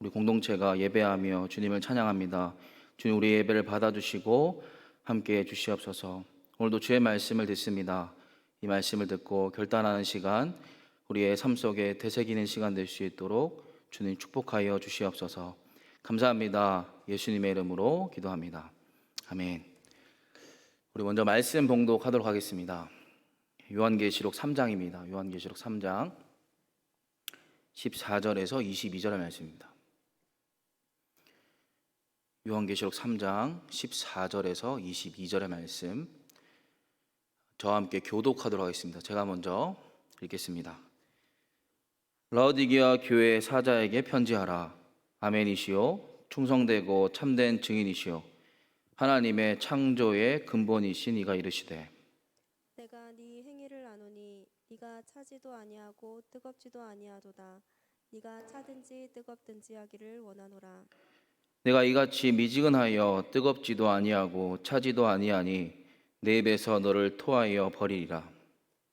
우리 공동체가 예배하며 주님을 찬양합니다. 주님, 우리 예배를 받아주시고 함께해 주시옵소서. 오늘도 주의 말씀을 듣습니다. 이 말씀을 듣고 결단하는 시간, 우리의 삶 속에 되새기는 시간 될 수 있도록 주님 축복하여 주시옵소서. 감사합니다. 예수님의 이름으로 기도합니다. 아멘. 우리 먼저 말씀 봉독하도록 하겠습니다. 요한계시록 3장입니다. 요한계시록 3장 14절에서 22절의 말씀입니다. 요한계시록 3장 14절에서 22절의 말씀, 저와 함께 교독하도록 하겠습니다. 제가 먼저 읽겠습니다. 라오디게아 교회 사자에게 편지하라. 아멘이시오, 충성되고 참된 증인이시오, 하나님의 창조의 근본이신 이가 이르시되, 내가 네 행위를 아노니 네가 차지도 아니하고 뜨겁지도 아니하도다. 네가 차든지 뜨겁든지 하기를 원하노라. 내가 이같이 미지근하여 뜨겁지도 아니하고 차지도 아니하니 내 입에서 너를 토하여 버리리라.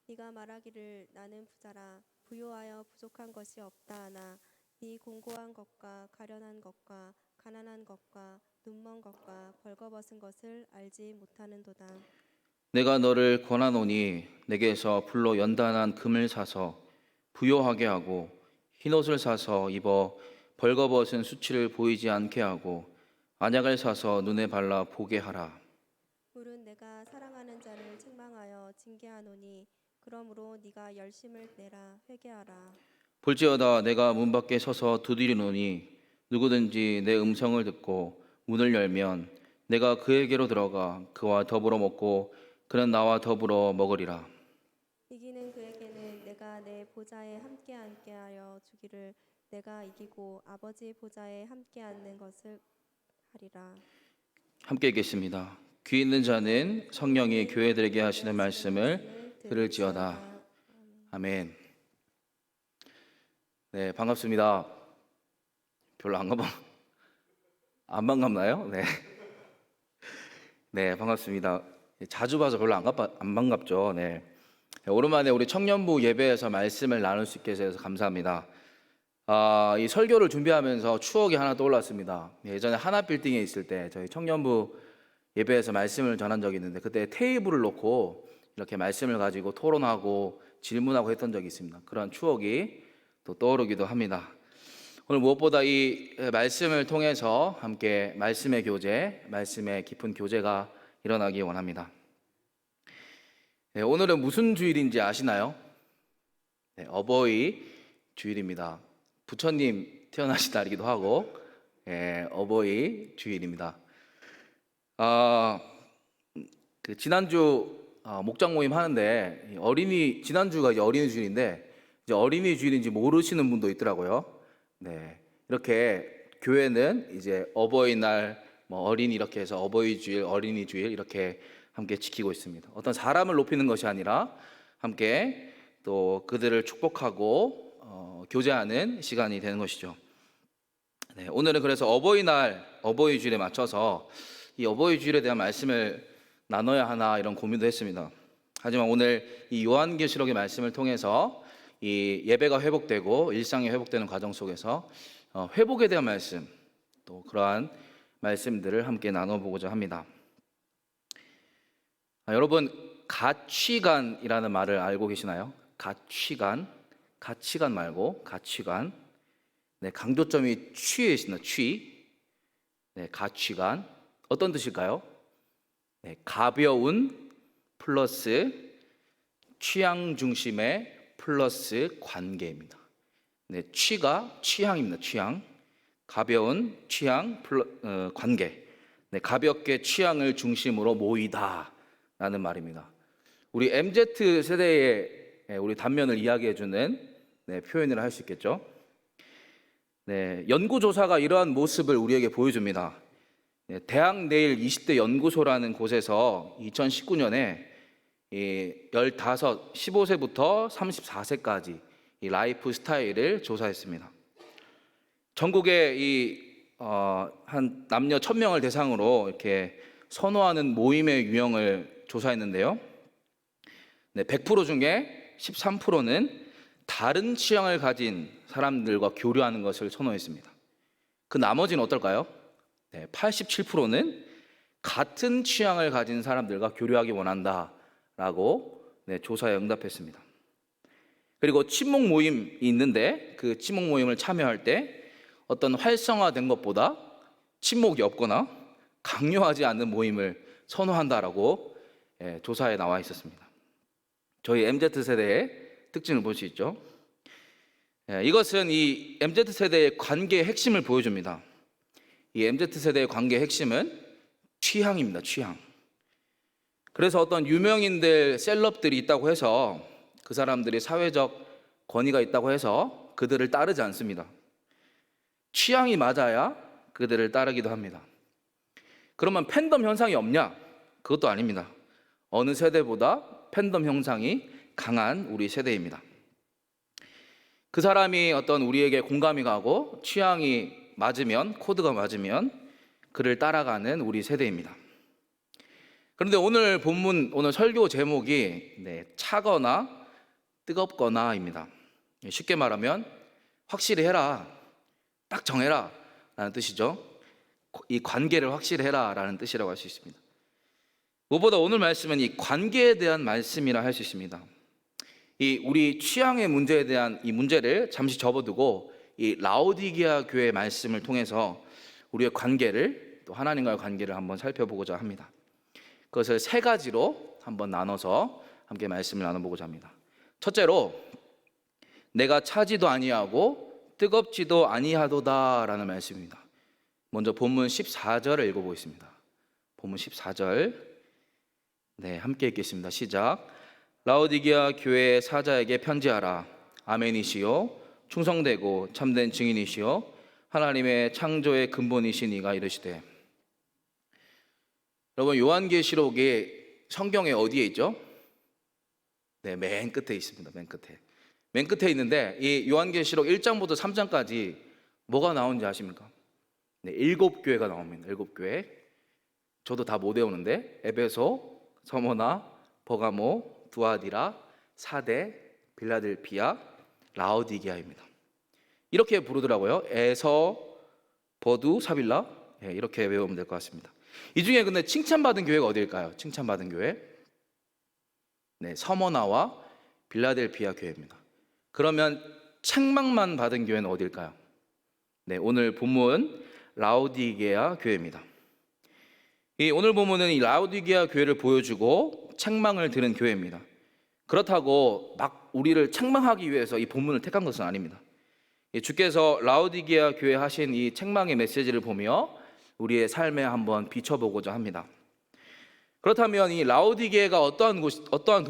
네가 말하기를 나는 부자라 부요하여 부족한 것이 없다 하나 네 공고한 것과 가련한 것과 가난한 것과 눈먼 것과 벌거벗은 것을 알지 못하는도다. 내가 너를 권하노니 내게서 불로 연단한 금을 사서 부요하게 하고 흰옷을 사서 입어 벌거벗은 수치를 보이지 않게 하고 안약을 사서 눈에 발라 보게 하라. 물은 내가 사랑하는 자를 책망하여 징계하노니 그러므로 네가 열심을 내라 회개하라. 볼지어다 내가 문 밖에 서서 두드리노니 누구든지 내 음성을 듣고 문을 열면 내가 그에게로 들어가 그와 더불어 먹고 그는 나와 더불어 먹으리라. 이기는 그에게는 내가 내 보좌에 함께 앉게 하여 주기를 내가 이기고 아버지 보좌에 함께 앉는 것을 하리라. 함께 읽겠습니다. 귀 있는 자는 성령이 교회들에게 하시는 말씀을 들을지어다. 아멘. 네, 반갑습니다. 별로 안 반갑나요? 네. 네, 반갑습니다. 자주 봐서 별로 안 반갑죠. 네. 오랜만에 우리 청년부 예배에서 말씀을 나눌 수 있게 해서 감사합니다. 이 설교를 준비하면서 추억이 하나 떠올랐습니다. 예전에 하나빌딩에 있을 때 저희 청년부 예배에서 말씀을 전한 적이 있는데, 그때 테이블을 놓고 이렇게 말씀을 가지고 토론하고 질문하고 했던 적이 있습니다. 그런 추억이 또 떠오르기도 합니다. 오늘 무엇보다 이 말씀을 통해서 함께 말씀의 교제, 말씀의 깊은 교제가 일어나기 원합니다. 네, 오늘은 무슨 주일인지 아시나요? 네, 어버이 주일입니다. 부처님 태어나신 날이기도 하고, 어버이 주일입니다. 지난주 목장 모임 하는데 지난주가 이제 어린이 주일인데 이제 어린이 주일인지 모르시는 분도 있더라고요. 네, 이렇게 교회는 이제 어버이날, 어린이 이렇게 해서 어버이 주일, 어린이 주일 이렇게 함께 지키고 있습니다. 어떤 사람을 높이는 것이 아니라 함께 또 그들을 축복하고 교제하는 시간이 되는 것이죠. 네, 오늘은 그래서 어버이날, 어버이 주일에 맞춰서 이 어버이 주일에 대한 말씀을 나눠야 하나 이런 고민도 했습니다. 하지만 오늘 이 요한계시록의 말씀을 통해서 이 예배가 회복되고 일상이 회복되는 과정 속에서 회복에 대한 말씀, 또 그러한 말씀들을 함께 나눠보고자 합니다. 여러분, 가치관이라는 말을 알고 계시나요? 가치관 말고 가치관. 네, 강조점이 취에 있습니다. 취. 네, 가치관. 어떤 뜻일까요? 네, 가벼운 플러스 취향 중심의 플러스 관계입니다. 네, 취가 취향입니다. 취향. 가벼운 취향 관계. 네, 가볍게 취향을 중심으로 모이다 라는 말입니다. 우리 MZ 세대의 우리 단면을 이야기해주는 표현이라 할 수 있겠죠. 네, 연구조사가 이러한 모습을 우리에게 보여줍니다. 네, 대학내일 20대 연구소라는 곳에서 2019년에 15세부터 34세까지 이 라이프 스타일을 조사했습니다. 전국에 한 남녀 1000명을 대상으로 이렇게 선호하는 모임의 유형을 조사했는데요. 네, 100% 중에 13%는 다른 취향을 가진 사람들과 교류하는 것을 선호했습니다. 그 나머지는 어떨까요? 87%는 같은 취향을 가진 사람들과 교류하기 원한다라고 조사에 응답했습니다. 그리고 친목 모임이 있는데 그 친목 모임을 참여할 때 어떤 활성화된 것보다 친목이 없거나 강요하지 않는 모임을 선호한다라고 조사에 나와 있었습니다. 저희 MZ세대의 특징을 볼 수 있죠. 이것은 이 MZ세대의 관계의 핵심을 보여줍니다. 이 MZ세대의 관계의 핵심은 취향입니다. 취향. 그래서 어떤 유명인들, 셀럽들이 있다고 해서 그 사람들이 사회적 권위가 있다고 해서 그들을 따르지 않습니다. 취향이 맞아야 그들을 따르기도 합니다. 그러면 팬덤 현상이 없냐? 그것도 아닙니다. 어느 세대보다 팬덤 현상이 강한 우리 세대입니다. 그 사람이 어떤 우리에게 공감이 가고 취향이 맞으면, 코드가 맞으면 그를 따라가는 우리 세대입니다. 그런데 오늘 본문, 오늘 설교 제목이 차거나 뜨겁거나입니다. 쉽게 말하면 확실히 해라, 딱 정해라 라는 뜻이죠. 이 관계를 확실히 해라 라는 뜻이라고 할 수 있습니다. 무엇보다 오늘 말씀은 이 관계에 대한 말씀이라 할 수 있습니다. 이 우리 취향의 문제에 대한 이 문제를 잠시 접어두고 이 라오디게아 교회의 말씀을 통해서 우리의 관계를, 또 하나님과의 관계를 한번 살펴보고자 합니다. 그것을 세 가지로 한번 나눠서 함께 말씀을 나눠보고자 합니다. 첫째로, 내가 차지도 아니하고 뜨겁지도 아니하도다라는 말씀입니다. 먼저 본문 14절을 읽어보겠습니다. 본문 14절 함께 읽겠습니다. 시작. 라오디게아 교회의 사자에게 편지하라. 아멘이시요 충성되고 참된 증인이시요 하나님의 창조의 근본이신 이가 이르시되. 여러분, 요한계시록이 성경에 어디에 있죠? 맨 끝에 있습니다. 맨 끝에 있는데 이 요한계시록 1장부터 3장까지 뭐가 나오는지 아십니까? 7교회가 나옵니다. 7교회. 저도 다 못 외우는데 에베소, 서머나, 버가모, 두아디라, 사대, 빌라델피아, 라오디게아입니다. 이렇게 부르더라고요. 에서, 버두, 사빌라, 이렇게 외우면 될 것 같습니다. 이 중에 근데 칭찬받은 교회가 어디일까요? 칭찬받은 교회? 서머나와 빌라델피아 교회입니다. 그러면 책망만 받은 교회는 어디일까요? 오늘 본문 라오디게아 교회입니다. 이 오늘 본문은 이 라오디게아 교회를 보여주고 책망을 들은 교회입니다. 그렇다고 막 우리를 책망하기 위해서 이 본문을 택한 것은 아닙니다. 주께서 라오디게아 교회에 하신 이 책망의 메시지를 보며 우리의 삶에 한번 비춰보고자 합니다. 그렇다면 이 라오디게아가 어떠한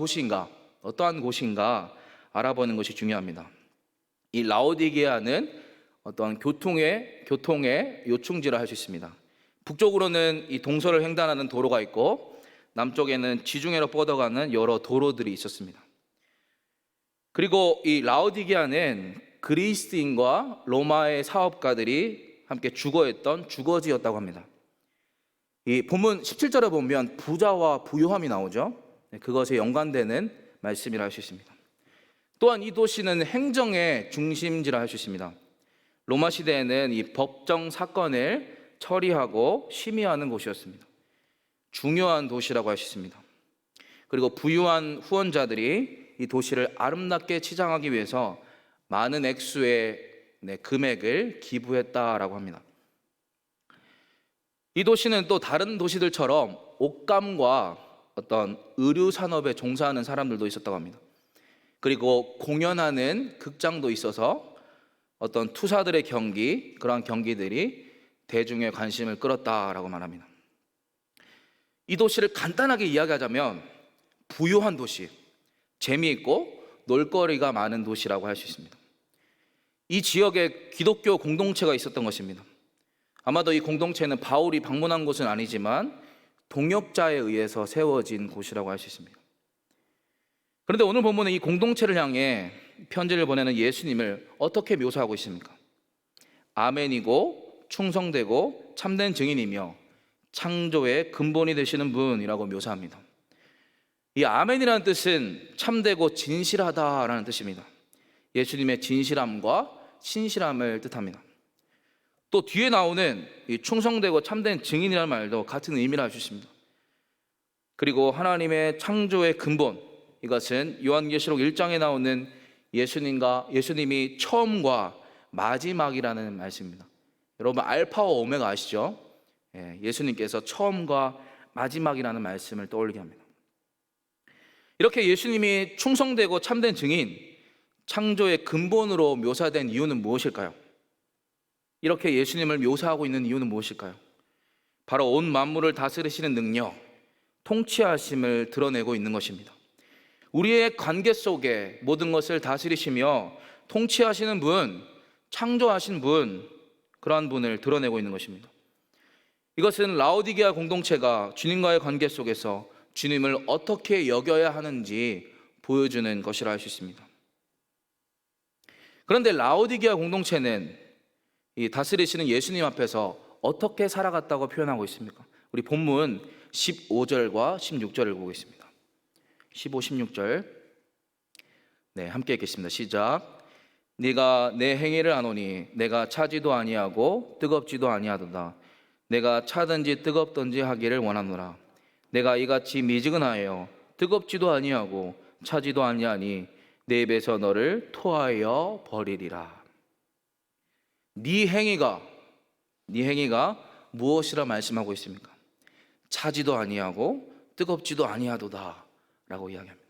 곳인가 알아보는 것이 중요합니다. 이 라오디게아는 어떠한 교통의 요충지라 할 수 있습니다. 북쪽으로는 이 동서를 횡단하는 도로가 있고 남쪽에는 지중해로 뻗어가는 여러 도로들이 있었습니다. 그리고 이 라오디게아는 그리스인과 로마의 사업가들이 함께 주거했던 주거지였다고 합니다. 이 본문 17절에 보면 부자와 부유함이 나오죠. 그것에 연관되는 말씀이라 할 수 있습니다. 또한 이 도시는 행정의 중심지라 할 수 있습니다. 로마 시대에는 이 법정 사건을 처리하고 심의하는 곳이었습니다. 중요한 도시라고 할 수 있습니다. 그리고 부유한 후원자들이 이 도시를 아름답게 치장하기 위해서 많은 액수의 금액을 기부했다라고 합니다. 이 도시는 또 다른 도시들처럼 옷감과 어떤 의류 산업에 종사하는 사람들도 있었다고 합니다. 그리고 공연하는 극장도 있어서 어떤 투사들의 경기, 그러한 경기들이 대중의 관심을 끌었다라고 말합니다. 이 도시를 간단하게 이야기하자면 부유한 도시, 재미있고 놀거리가 많은 도시라고 할 수 있습니다. 이 지역에 기독교 공동체가 있었던 것입니다. 아마도 이 공동체는 바울이 방문한 곳은 아니지만 동역자에 의해서 세워진 곳이라고 할 수 있습니다. 그런데 오늘 본문은 이 공동체를 향해 편지를 보내는 예수님을 어떻게 묘사하고 있습니까? 아멘이고 충성되고 참된 증인이며 창조의 근본이 되시는 분이라고 묘사합니다. 이 아멘이라는 뜻은 참되고 진실하다라는 뜻입니다. 예수님의 진실함과 신실함을 뜻합니다. 또 뒤에 나오는 이 충성되고 참된 증인이라는 말도 같은 의미를 가지고 있습니다. 그리고 하나님의 창조의 근본, 이것은 요한계시록 1장에 나오는 예수님이 처음과 마지막이라는 말씀입니다. 여러분 알파와 오메가 아시죠? 예수님께서 처음과 마지막이라는 말씀을 떠올리게 합니다. 이렇게 예수님이 충성되고 참된 증인, 창조의 근본으로 묘사된 이유는 무엇일까요? 이렇게 예수님을 묘사하고 있는 이유는 무엇일까요? 바로 온 만물을 다스리시는 능력, 통치하심을 드러내고 있는 것입니다. 우리의 관계 속에 모든 것을 다스리시며 통치하시는 분, 창조하신 분, 그러한 분을 드러내고 있는 것입니다. 이것은 라오디게아 공동체가 주님과의 관계 속에서 주님을 어떻게 여겨야 하는지 보여주는 것이라 할 수 있습니다. 그런데 라오디게아 공동체는 이 다스리시는 예수님 앞에서 어떻게 살아갔다고 표현하고 있습니까? 우리 본문 15절과 16절을 보겠습니다. 15, 16절 함께 읽겠습니다. 시작. 네가 내 행위를 아노니 내가 차지도 아니하고 뜨겁지도 아니하도다. 내가 차든지 뜨겁든지 하기를 원하노라. 내가 이같이 미지근하여 뜨겁지도 아니하고 차지도 아니하니 내 입에서 너를 토하여 버리리라. 네 행위가 무엇이라 말씀하고 있습니까? 차지도 아니하고 뜨겁지도 아니하도다 라고 이야기합니다.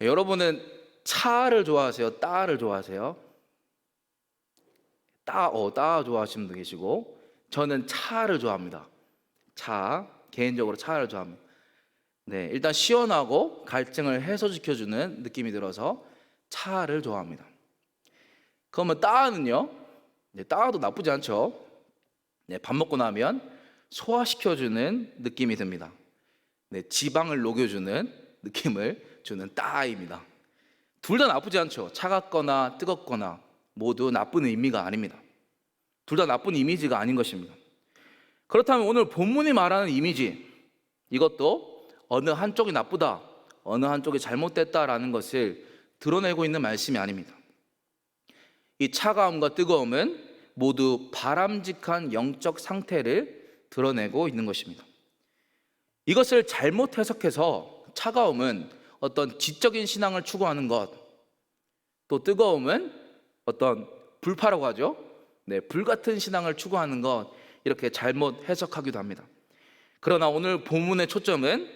여러분은 차를 좋아하세요? 따를 좋아하세요? 따 좋아하시는 분도 계시고, 저는 차를 좋아합니다. 개인적으로 차를 좋아합니다. 일단 시원하고 갈증을 해소시켜주는 느낌이 들어서 차를 좋아합니다. 그러면 따는요? 따도 나쁘지 않죠. 밥 먹고 나면 소화시켜주는 느낌이 듭니다. 지방을 녹여주는 느낌을 주는 따입니다. 둘 다 나쁘지 않죠. 차갑거나 뜨겁거나 모두 나쁜 의미가 아닙니다. 둘 다 나쁜 이미지가 아닌 것입니다. 그렇다면 오늘 본문이 말하는 이미지, 이것도 어느 한쪽이 나쁘다, 어느 한쪽이 잘못됐다라는 것을 드러내고 있는 말씀이 아닙니다. 이 차가움과 뜨거움은 모두 바람직한 영적 상태를 드러내고 있는 것입니다. 이것을 잘못 해석해서 차가움은 어떤 지적인 신앙을 추구하는 것, 또 뜨거움은 어떤 불파라고 하죠. 불같은 신앙을 추구하는 것, 이렇게 잘못 해석하기도 합니다. 그러나 오늘 본문의 초점은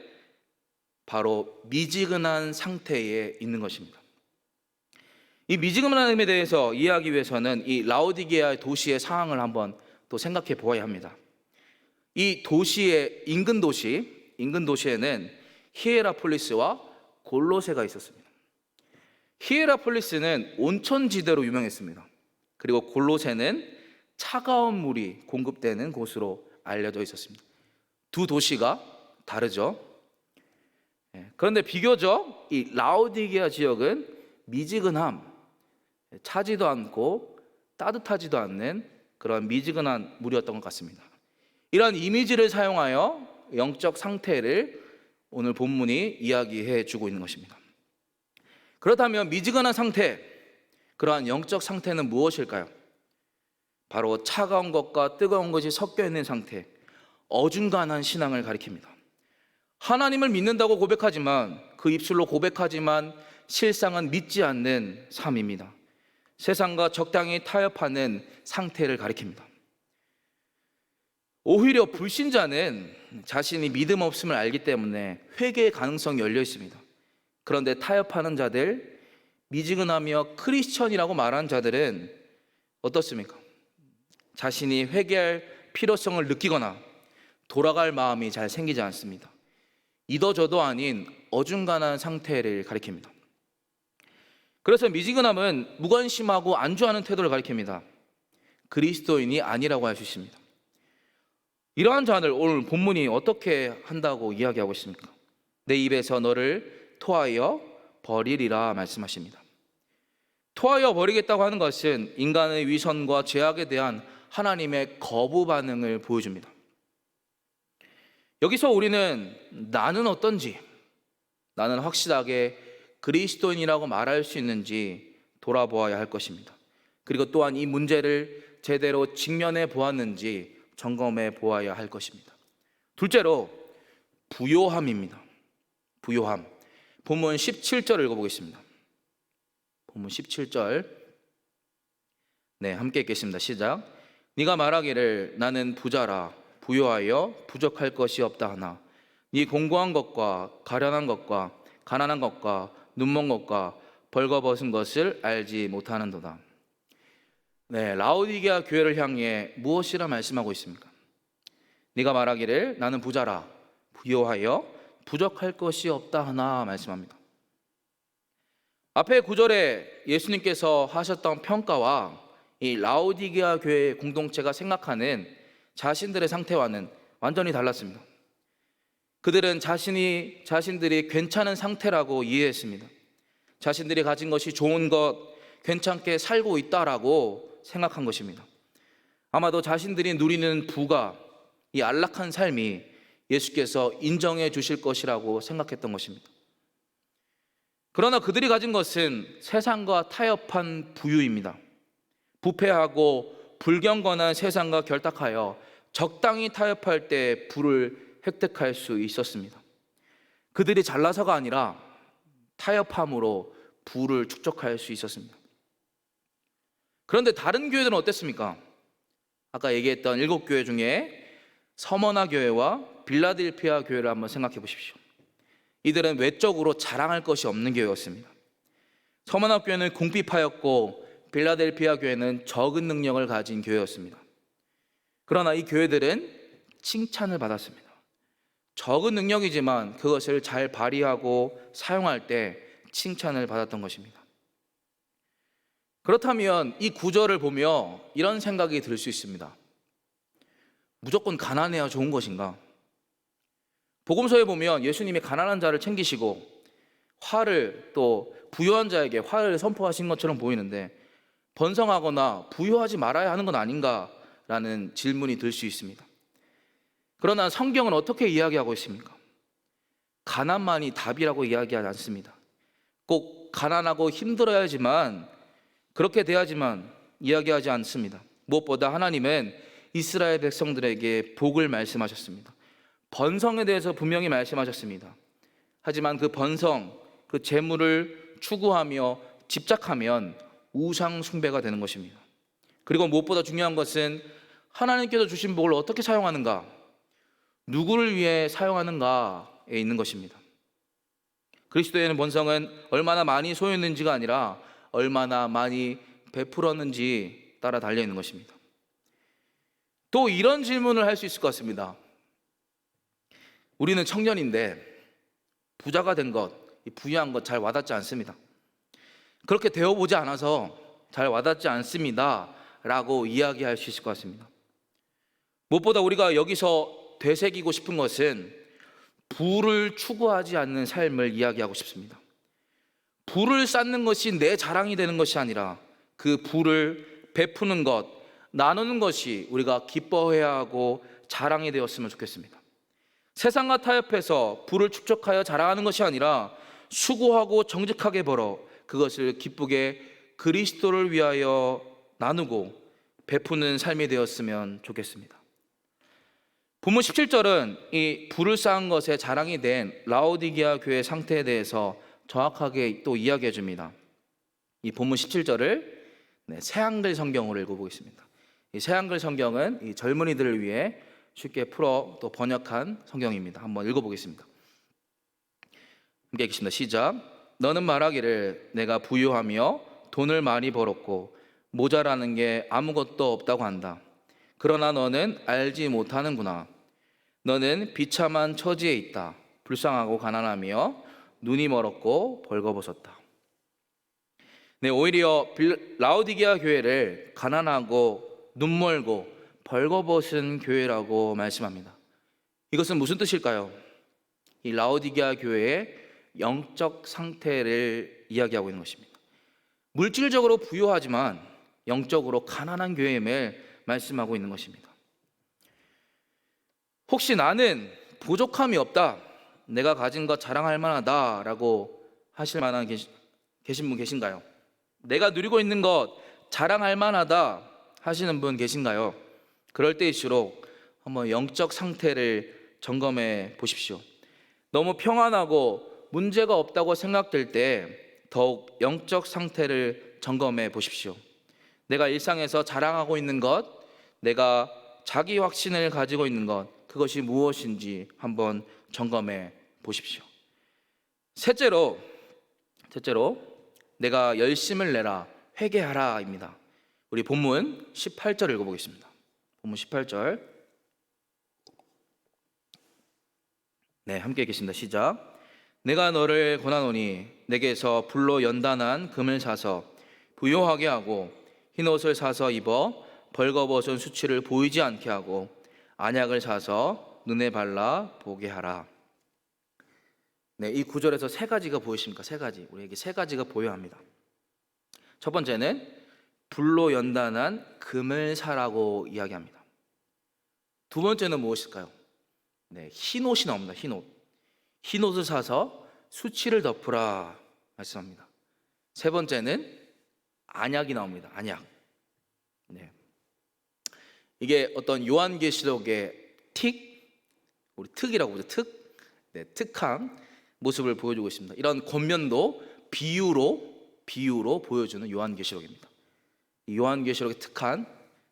바로 미지근한 상태에 있는 것입니다. 이 미지근함에 대해서 이해하기 위해서는 이 라오디게아 도시의 상황을 한번 또 생각해 보아야 합니다. 이 도시의 인근 도시에는 히에라폴리스와 골로새가 있었습니다. 히에라폴리스는 온천지대로 유명했습니다. 그리고 골로새는 차가운 물이 공급되는 곳으로 알려져 있었습니다. 두 도시가 다르죠. 그런데 비교적 이 라오디게아 지역은 미지근함, 차지도 않고 따뜻하지도 않는 그런 미지근한 물이었던 것 같습니다. 이러한 이미지를 사용하여 영적 상태를 오늘 본문이 이야기해 주고 있는 것입니다. 그렇다면 미지근한 상태, 그러한 영적 상태는 무엇일까요? 바로 차가운 것과 뜨거운 것이 섞여 있는 상태, 어중간한 신앙을 가리킵니다. 하나님을 믿는다고 고백하지만, 그 입술로 고백하지만 실상은 믿지 않는 삶입니다. 세상과 적당히 타협하는 상태를 가리킵니다. 오히려 불신자는 자신이 믿음 없음을 알기 때문에 회개의 가능성이 열려 있습니다. 그런데 타협하는 자들, 미지근하며 크리스천이라고 말하는 자들은 어떻습니까? 자신이 회개할 필요성을 느끼거나 돌아갈 마음이 잘 생기지 않습니다. 이도저도 아닌 어중간한 상태를 가리킵니다. 그래서 미지근함은 무관심하고 안주하는 태도를 가리킵니다. 그리스도인이 아니라고 할 수 있습니다. 이러한 자를 오늘 본문이 어떻게 한다고 이야기하고 있습니까? 내 입에서 너를 토하여 버리리라 말씀하십니다. 토하여 버리겠다고 하는 것은 인간의 위선과 죄악에 대한 하나님의 거부 반응을 보여줍니다. 여기서 우리는 나는 어떤지, 나는 확실하게 그리스도인이라고 말할 수 있는지 돌아보아야 할 것입니다. 그리고 또한 이 문제를 제대로 직면해 보았는지 점검해 보아야 할 것입니다. 둘째로 부요함입니다. 부요함. 본문 17절을 읽어보겠습니다. 본문 17절. 네, 함께 읽겠습니다. 시작. 네가 말하기를 나는 부자라 부요하여 부족할 것이 없다 하나 네 공고한 것과 가련한 것과 가난한 것과 눈먼 것과 벌거벗은 것을 알지 못하는도다. 네, 라오디게아 교회를 향해 무엇이라 말씀하고 있습니까? 네가 말하기를 나는 부자라 부요하여 부족할 것이 없다 하나 말씀합니다. 앞에 구절에 예수님께서 하셨던 평가와 이 라오디게아 교회 공동체가 생각하는 자신들의 상태와는 완전히 달랐습니다. 그들은 자신들이 괜찮은 상태라고 이해했습니다. 자신들이 가진 것이 좋은 것, 괜찮게 살고 있다라고 생각한 것입니다. 아마도 자신들이 누리는 부가, 이 안락한 삶이 예수께서 인정해 주실 것이라고 생각했던 것입니다. 그러나 그들이 가진 것은 세상과 타협한 부유입니다. 부패하고 불경건한 세상과 결탁하여 적당히 타협할 때 부를 획득할 수 있었습니다. 그들이 잘나서가 아니라 타협함으로 부를 축적할 수 있었습니다. 그런데 다른 교회들은 어땠습니까? 아까 얘기했던 7교회 중에 서머나 교회와 빌라델피아 교회를 한번 생각해 보십시오. 이들은 외적으로 자랑할 것이 없는 교회였습니다. 서머나 교회는 궁핍하였고 빌라델피아 교회는 적은 능력을 가진 교회였습니다. 그러나 이 교회들은 칭찬을 받았습니다. 적은 능력이지만 그것을 잘 발휘하고 사용할 때 칭찬을 받았던 것입니다. 그렇다면 이 구절을 보며 이런 생각이 들 수 있습니다. 무조건 가난해야 좋은 것인가? 복음서에 보면 예수님이 가난한 자를 챙기시고 화를 또 부유한 자에게 화를 선포하신 것처럼 보이는데 번성하거나 부유하지 말아야 하는 건 아닌가라는 질문이 들 수 있습니다. 그러나 성경은 어떻게 이야기하고 있습니까? 가난만이 답이라고 이야기하지 않습니다. 꼭 가난하고 힘들어야지만 그렇게 돼야지만 이야기하지 않습니다. 무엇보다 하나님은 이스라엘 백성들에게 복을 말씀하셨습니다. 번성에 대해서 분명히 말씀하셨습니다. 하지만 그 번성, 그 재물을 추구하며 집착하면 우상 숭배가 되는 것입니다. 그리고 무엇보다 중요한 것은 하나님께서 주신 복을 어떻게 사용하는가, 누구를 위해 사용하는가에 있는 것입니다. 그리스도에는 번성은 얼마나 많이 소유했는지가 아니라 얼마나 많이 베풀었는지 따라 달려 있는 것입니다. 또 이런 질문을 할 수 있을 것 같습니다. 우리는 청년인데 부자가 된 것, 부유한 것 잘 와닿지 않습니다. 그렇게 되어보지 않아서 잘 와닿지 않습니다 라고 이야기할 수 있을 것 같습니다. 무엇보다 우리가 여기서 되새기고 싶은 것은 부를 추구하지 않는 삶을 이야기하고 싶습니다. 부를 쌓는 것이 내 자랑이 되는 것이 아니라 그 부를 베푸는 것, 나누는 것이 우리가 기뻐해야 하고 자랑이 되었으면 좋겠습니다. 세상과 타협해서 부를 축적하여 자랑하는 것이 아니라 수고하고 정직하게 벌어 그것을 기쁘게 그리스도를 위하여 나누고 베푸는 삶이 되었으면 좋겠습니다. 본문 17절은 이 부를 쌓은 것에 자랑이 된 라오디게아 교회 상태에 대해서 정확하게 또 이야기해 줍니다. 이 본문 17절을 새한글 성경으로 읽어보겠습니다. 이 새한글 성경은 이 젊은이들을 위해 쉽게 풀어 또 번역한 성경입니다. 한번 읽어보겠습니다. 함께 읽겠습니다. 시작. 너는 말하기를 내가 부유하며 돈을 많이 벌었고 모자라는 게 아무것도 없다고 한다. 그러나 너는 알지 못하는구나. 너는 비참한 처지에 있다. 불쌍하고 가난하며 눈이 멀었고 벌거벗었다. 네, 오히려 라오디게아 교회를 가난하고 눈멀고 벌거벗은 교회라고 말씀합니다. 이것은 무슨 뜻일까요? 이 라오디게아 교회의 영적 상태를 이야기하고 있는 것입니다. 물질적으로 부유하지만 영적으로 가난한 교회임을 말씀하고 있는 것입니다. 혹시 나는 부족함이 없다, 내가 가진 것 자랑할 만하다 라고 하실 만한 계신 분 계신가요? 내가 누리고 있는 것 자랑할 만하다, 하시는 분 계신가요? 그럴 때일수록 한번 영적 상태를 점검해 보십시오. 너무 평안하고 문제가 없다고 생각될 때 더욱 영적 상태를 점검해 보십시오. 내가 일상에서 자랑하고 있는 것, 내가 자기 확신을 가지고 있는 것, 그것이 무엇인지 한번 점검해 보십시오. 셋째로 내가 열심을 내라, 회개하라입니다. 우리 본문 18절 읽어보겠습니다. 본문 18절. 네, 함께 읽겠습니다. 시작. 내가 너를 권하노니 내게서 불로 연단한 금을 사서 부요하게 하고 흰 옷을 사서 입어 벌거벗은 수치를 보이지 않게 하고 안약을 사서 눈에 발라 보게 하라. 네, 이 구절에서 세 가지가 보이십니까? 세 가지. 우리에게 세 가지가 보여야 합니다. 첫 번째는 불로 연단한 금을 사라고 이야기합니다. 두 번째는 무엇일까요? 네, 흰 옷이 나옵니다. 흰 옷. 흰 옷을 사서 수치를 덮으라 말씀합니다. 세 번째는 안약이 나옵니다. 안약. 네. 이게 어떤 요한계시록의 우리 특이라고 보죠. 네, 특한 모습을 보여주고 있습니다. 이런 권면도 비유로 보여주는 요한계시록입니다. 이 요한계시록의 특한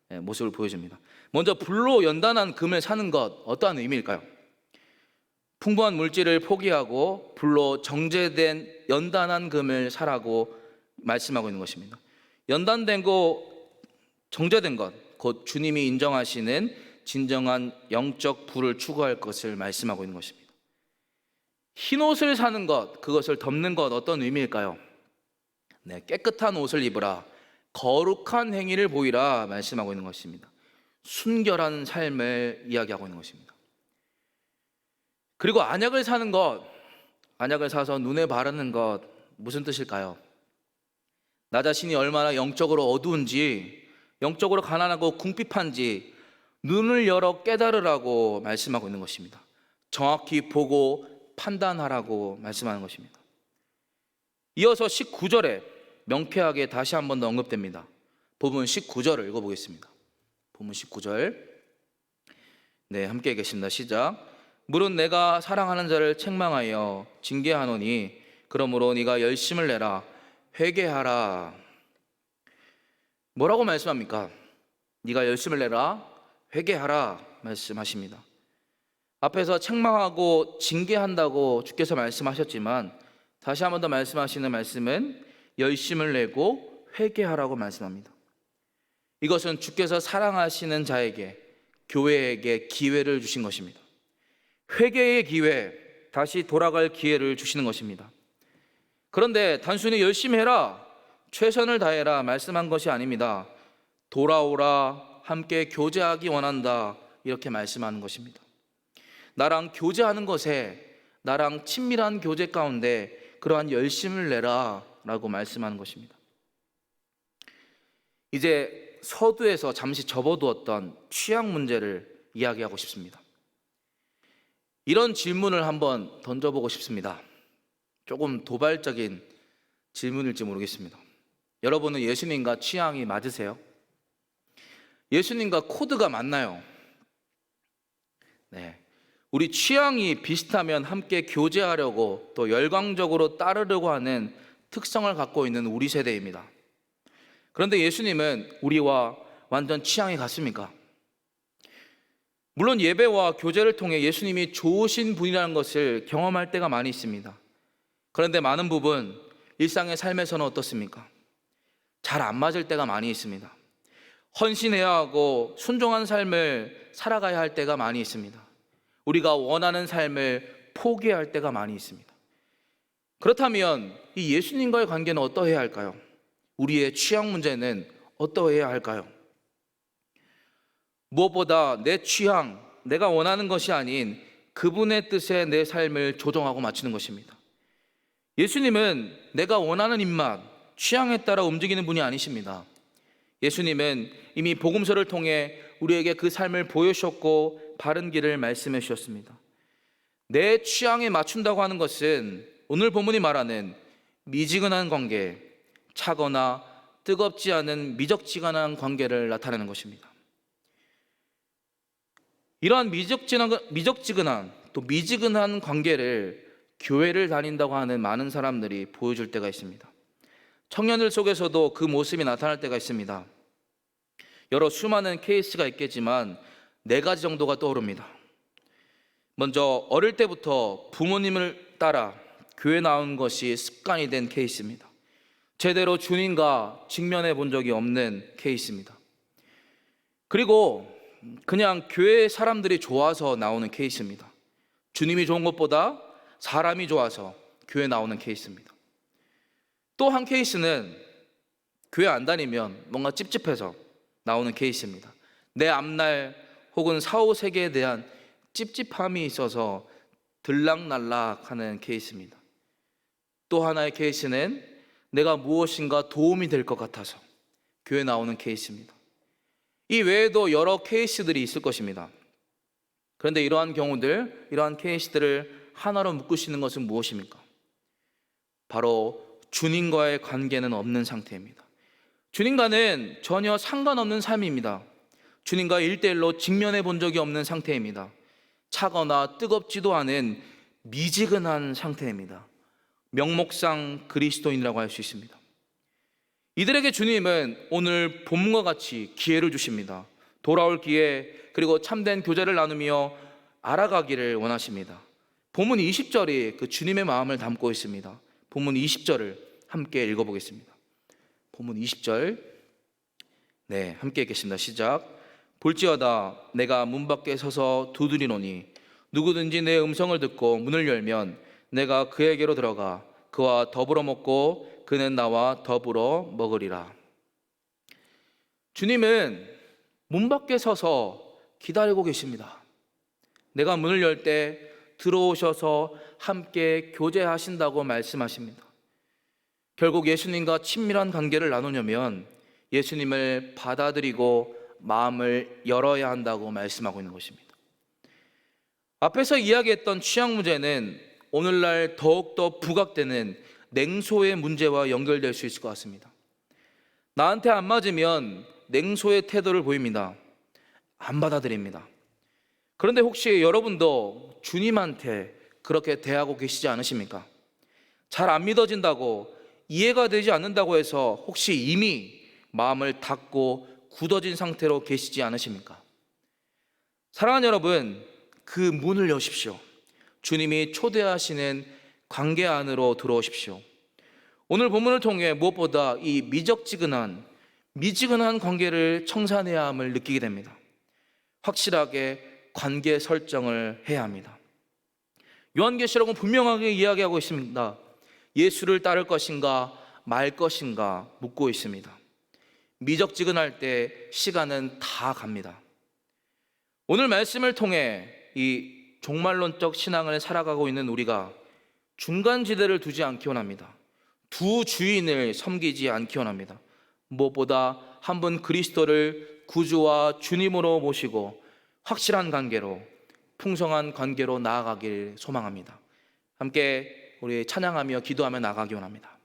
모습을 보여줍니다. 먼저 불로 연단한 금을 사는 것, 어떠한 의미일까요? 풍부한 물질을 포기하고 불로 정제된 연단한 금을 사라고 말씀하고 있는 것입니다. 연단된 것, 정제된 것, 곧 주님이 인정하시는 진정한 영적 부를 추구할 것을 말씀하고 있는 것입니다. 흰 옷을 사는 것, 그것을 덮는 것, 어떤 의미일까요? 네, 깨끗한 옷을 입으라, 거룩한 행위를 보이라 말씀하고 있는 것입니다. 순결한 삶을 이야기하고 있는 것입니다. 그리고 안약을 사는 것, 안약을 사서 눈에 바르는 것, 무슨 뜻일까요? 나 자신이 얼마나 영적으로 어두운지, 영적으로 가난하고 궁핍한지 눈을 열어 깨달으라고 말씀하고 있는 것입니다. 정확히 보고 판단하라고 말씀하는 것입니다. 이어서 19절에 명쾌하게 다시 한 번 더 언급됩니다. 본문 19절을 읽어보겠습니다. 본문 19절. 네, 함께 읽겠습니다. 시작. 물은 내가 사랑하는 자를 책망하여 징계하노니 그러므로 네가 열심을 내라, 회개하라. 뭐라고 말씀합니까? 네가 열심을 내라, 회개하라 말씀하십니다. 앞에서 책망하고 징계한다고 주께서 말씀하셨지만 다시 한 번 더 말씀하시는 말씀은 열심을 내고 회개하라고 말씀합니다. 이것은 주께서 사랑하시는 자에게, 교회에게 기회를 주신 것입니다. 회개의 기회, 다시 돌아갈 기회를 주시는 것입니다. 그런데 단순히 열심히 해라, 최선을 다해라 말씀한 것이 아닙니다. 돌아오라, 함께 교제하기 원한다, 이렇게 말씀하는 것입니다. 나랑 교제하는 것에, 나랑 친밀한 교제 가운데 그러한 열심을 내라 라고 말씀하는 것입니다. 이제 서두에서 잠시 접어두었던 취향 문제를 이야기하고 싶습니다. 이런 질문을 한번 던져보고 싶습니다. 조금 도발적인 질문일지 모르겠습니다. 여러분은 예수님과 취향이 맞으세요? 예수님과 코드가 맞나요? 네. 우리 취향이 비슷하면 함께 교제하려고 또 열광적으로 따르려고 하는 특성을 갖고 있는 우리 세대입니다. 그런데 예수님은 우리와 완전 취향이 같습니까? 물론 예배와 교제를 통해 예수님이 좋으신 분이라는 것을 경험할 때가 많이 있습니다. 그런데 많은 부분 일상의 삶에서는 어떻습니까? 잘 안 맞을 때가 많이 있습니다. 헌신해야 하고 순종한 삶을 살아가야 할 때가 많이 있습니다. 우리가 원하는 삶을 포기할 때가 많이 있습니다. 그렇다면 이 예수님과의 관계는 어떠해야 할까요? 우리의 취향 문제는 어떠해야 할까요? 무엇보다 내 취향, 내가 원하는 것이 아닌 그분의 뜻에 내 삶을 조정하고 맞추는 것입니다. 예수님은 내가 원하는 입맛, 취향에 따라 움직이는 분이 아니십니다. 예수님은 이미 복음서를 통해 우리에게 그 삶을 보여주셨고 바른 길을 말씀해 주셨습니다. 내 취향에 맞춘다고 하는 것은 오늘 본문이 말하는 미지근한 관계, 차거나 뜨겁지 않은 미적지근한 관계를 나타내는 것입니다. 이러한 미적지근한 또 미지근한 관계를 교회를 다닌다고 하는 많은 사람들이 보여줄 때가 있습니다. 청년들 속에서도 그 모습이 나타날 때가 있습니다. 여러 수많은 케이스가 있겠지만 4가지 정도가 떠오릅니다. 먼저 어릴 때부터 부모님을 따라 교회 나온 것이 습관이 된 케이스입니다. 제대로 주님과 직면해 본 적이 없는 케이스입니다. 그리고 그냥 교회 사람들이 좋아서 나오는 케이스입니다. 주님이 좋은 것보다 사람이 좋아서 교회 나오는 케이스입니다. 또 한 케이스는 교회 안 다니면 뭔가 찝찝해서 나오는 케이스입니다. 내 앞날 혹은 사후 세계에 대한 찝찝함이 있어서 들락날락하는 케이스입니다. 또 하나의 케이스는 내가 무엇인가 도움이 될 것 같아서 교회 나오는 케이스입니다. 이 외에도 여러 케이스들이 있을 것입니다. 그런데 이러한 경우들, 이러한 케이스들을 하나로 묶으시는 것은 무엇입니까? 바로 주님과의 관계는 없는 상태입니다. 주님과는 전혀 상관없는 삶입니다. 주님과 1대1로 직면해 본 적이 없는 상태입니다. 차거나 뜨겁지도 않은 미지근한 상태입니다. 명목상 그리스도인이라고 할 수 있습니다. 이들에게 주님은 오늘 본문과 같이 기회를 주십니다. 돌아올 기회, 그리고 참된 교제를 나누며 알아가기를 원하십니다. 본문 20절이 그 주님의 마음을 담고 있습니다. 본문 20절을 함께 읽어보겠습니다. 본문 20절, 네, 함께 읽겠습니다. 시작. 볼지어다 내가 문 밖에 서서 두드리노니 누구든지 내 음성을 듣고 문을 열면 내가 그에게로 들어가 그와 더불어 먹고 그는 나와 더불어 먹으리라. 주님은 문 밖에 서서 기다리고 계십니다. 내가 문을 열 때 들어오셔서 함께 교제하신다고 말씀하십니다. 결국 예수님과 친밀한 관계를 나누려면 예수님을 받아들이고 마음을 열어야 한다고 말씀하고 있는 것입니다. 앞에서 이야기했던 취향 문제는 오늘날 더욱더 부각되는 냉소의 문제와 연결될 수 있을 것 같습니다. 나한테 안 맞으면 냉소의 태도를 보입니다. 안 받아들입니다. 그런데 혹시 여러분도 주님한테 그렇게 대하고 계시지 않으십니까? 잘 안 믿어진다고, 이해가 되지 않는다고 해서 혹시 이미 마음을 닫고 굳어진 상태로 계시지 않으십니까? 사랑하는 여러분, 그 문을 여십시오. 주님이 초대하시는 관계 안으로 들어오십시오. 오늘 본문을 통해 무엇보다 이 미지근한 관계를 청산해야 함을 느끼게 됩니다. 확실하게 관계 설정을 해야 합니다. 요한계시록은 분명하게 이야기하고 있습니다. 예수를 따를 것인가 말 것인가 묻고 있습니다. 미적지근할 때 시간은 다 갑니다. 오늘 말씀을 통해 이 종말론적 신앙을 살아가고 있는 우리가 중간지대를 두지 않기 원합니다. 두 주인을 섬기지 않기 원합니다. 무엇보다 한 분 그리스도를 구주와 주님으로 모시고 확실한 관계로, 풍성한 관계로 나아가길 소망합니다. 함께 우리 찬양하며 기도하며 나아가기 원합니다.